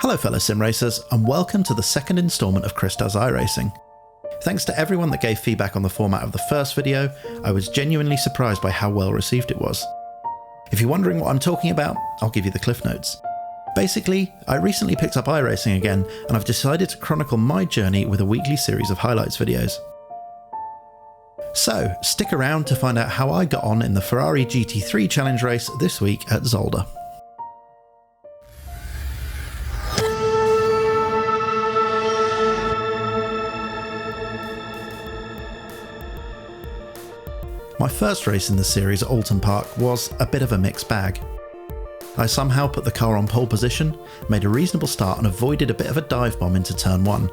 Hello fellow sim racers, and welcome to the second instalment of Chris Does iRacing. Thanks to everyone that gave feedback on the format of the first video. I was genuinely surprised by how well received it was. If you're wondering what I'm talking about, I'll give you the cliff notes. Basically, I recently picked up iRacing again, and I've decided to chronicle my journey with a weekly series of highlights videos. So, stick around to find out how I got on in the Ferrari GT3 challenge race this week at Zolder. My first race in the series at Alton Park was a bit of a mixed bag. I somehow put the car on pole position, made a reasonable start and avoided a bit of a dive bomb into turn 1,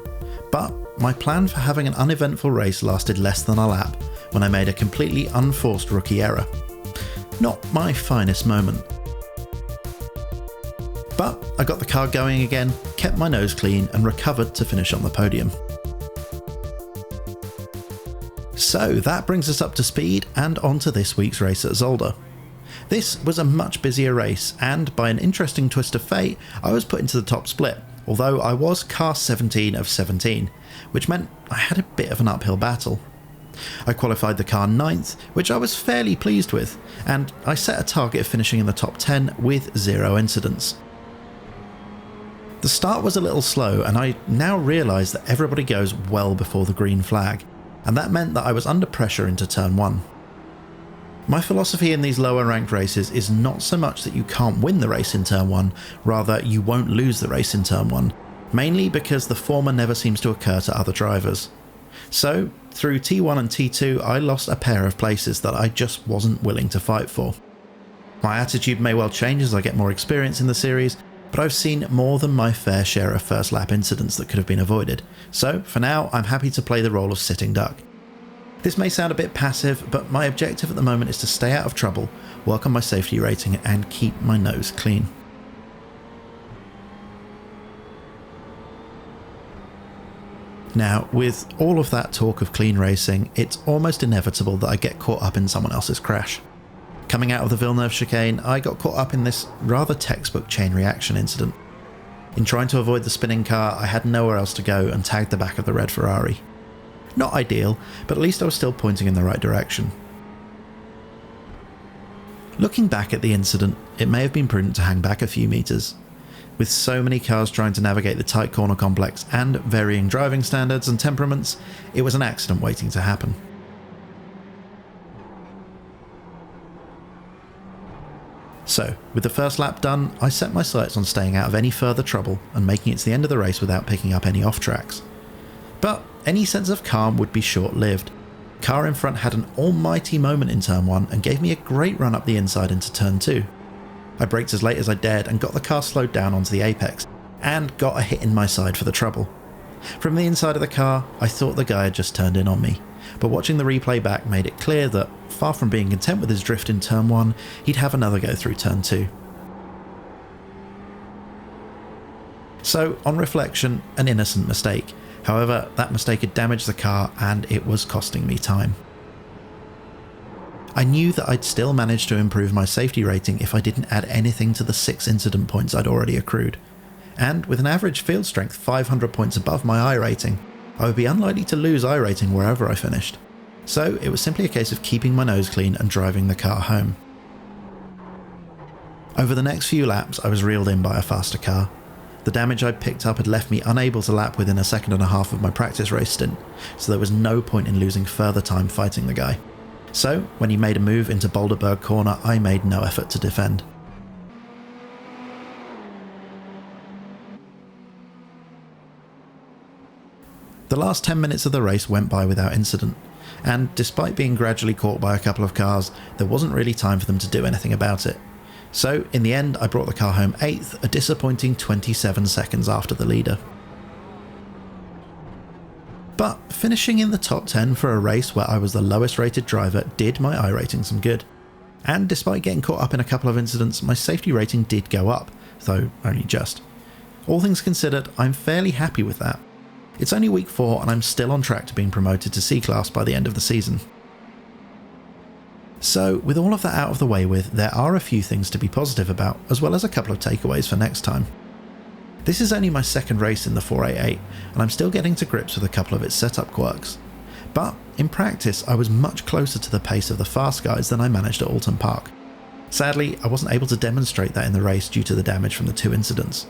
but my plan for having an uneventful race lasted less than a lap when I made a completely unforced rookie error. Not my finest moment. But I got the car going again, kept my nose clean and recovered to finish on the podium. So that brings us up to speed and on to this week's race at Zolder. This was a much busier race, and by an interesting twist of fate, I was put into the top split, although I was car 17 of 17, which meant I had a bit of an uphill battle. I qualified the car 9th, which I was fairly pleased with, and I set a target of finishing in the top 10 with 0 incidents. The start was a little slow, and I now realise that everybody goes well before the green flag, and that meant that I was under pressure into turn 1. My philosophy in these lower ranked races is not so much that you can't win the race in turn 1, rather you won't lose the race in turn 1, mainly because the former never seems to occur to other drivers. So, through T1 and T2 I lost a pair of places that I just wasn't willing to fight for. My attitude may well change as I get more experience in the series, but I've seen more than my fair share of first lap incidents that could have been avoided, so for now I'm happy to play the role of sitting duck. This may sound a bit passive, but my objective at the moment is to stay out of trouble, work on my safety rating and keep my nose clean. Now, with all of that talk of clean racing, it's almost inevitable that I get caught up in someone else's crash. Coming out of the Villeneuve chicane, I got caught up in this rather textbook chain reaction incident. In trying to avoid the spinning car, I had nowhere else to go and tagged the back of the red Ferrari. Not ideal, but at least I was still pointing in the right direction. Looking back at the incident, it may have been prudent to hang back a few metres. With so many cars trying to navigate the tight corner complex and varying driving standards and temperaments, it was an accident waiting to happen. So, with the first lap done, I set my sights on staying out of any further trouble and making it to the end of the race without picking up any off-tracks. But any sense of calm would be short-lived. The car in front had an almighty moment in turn 1 and gave me a great run up the inside into turn 2. I braked as late as I dared and got the car slowed down onto the apex, and got a hit in my side for the trouble. From the inside of the car, I thought the guy had just turned in on me, but watching the replay back made it clear that, far from being content with his drift in turn 1, he'd have another go through turn 2. So, on reflection, an innocent mistake. However, that mistake had damaged the car and it was costing me time. I knew that I'd still manage to improve my safety rating if I didn't add anything to the 6 incident points I'd already accrued. And with an average field strength 500 points above my iRating, I would be unlikely to lose iRating wherever I finished. So it was simply a case of keeping my nose clean and driving the car home. Over the next few laps I was reeled in by a faster car. The damage I'd picked up had left me unable to lap within a second and a half of my practice race stint, so there was no point in losing further time fighting the guy. So when he made a move into Boulderberg Corner, I made no effort to defend. The last 10 minutes of the race went by without incident, and despite being gradually caught by a couple of cars, there wasn't really time for them to do anything about it. So in the end I brought the car home 8th, a disappointing 27 seconds after the leader. But finishing in the top 10 for a race where I was the lowest rated driver did my iRating some good. And despite getting caught up in a couple of incidents, my safety rating did go up, though only just. All things considered, I'm fairly happy with that. It's only week 4 and I'm still on track to being promoted to C-Class by the end of the season. So, with all of that out of the way with, there are a few things to be positive about, as well as a couple of takeaways for next time. This is only my second race in the 488, and I'm still getting to grips with a couple of its setup quirks. But in practice, I was much closer to the pace of the fast guys than I managed at Alton Park. Sadly, I wasn't able to demonstrate that in the race due to the damage from the 2 incidents.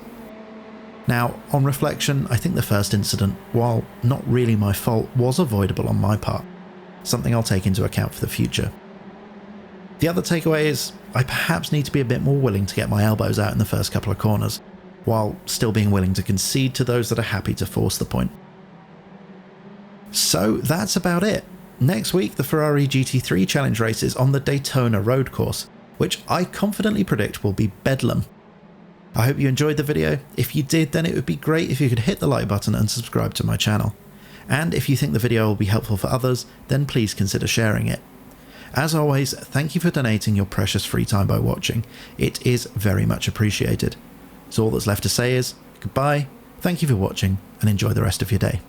Now, on reflection, I think the first incident, while not really my fault, was avoidable on my part, something I'll take into account for the future. The other takeaway is, I perhaps need to be a bit more willing to get my elbows out in the first couple of corners, while still being willing to concede to those that are happy to force the point. So that's about it. Next week, the Ferrari GT3 challenge race is on the Daytona road course, which I confidently predict will be bedlam. I hope you enjoyed the video. If you did, then it would be great if you could hit the like button and subscribe to my channel. And if you think the video will be helpful for others, then please consider sharing it. As always, thank you for donating your precious free time by watching. It is very much appreciated. So all that's left to say is goodbye, thank you for watching, and enjoy the rest of your day.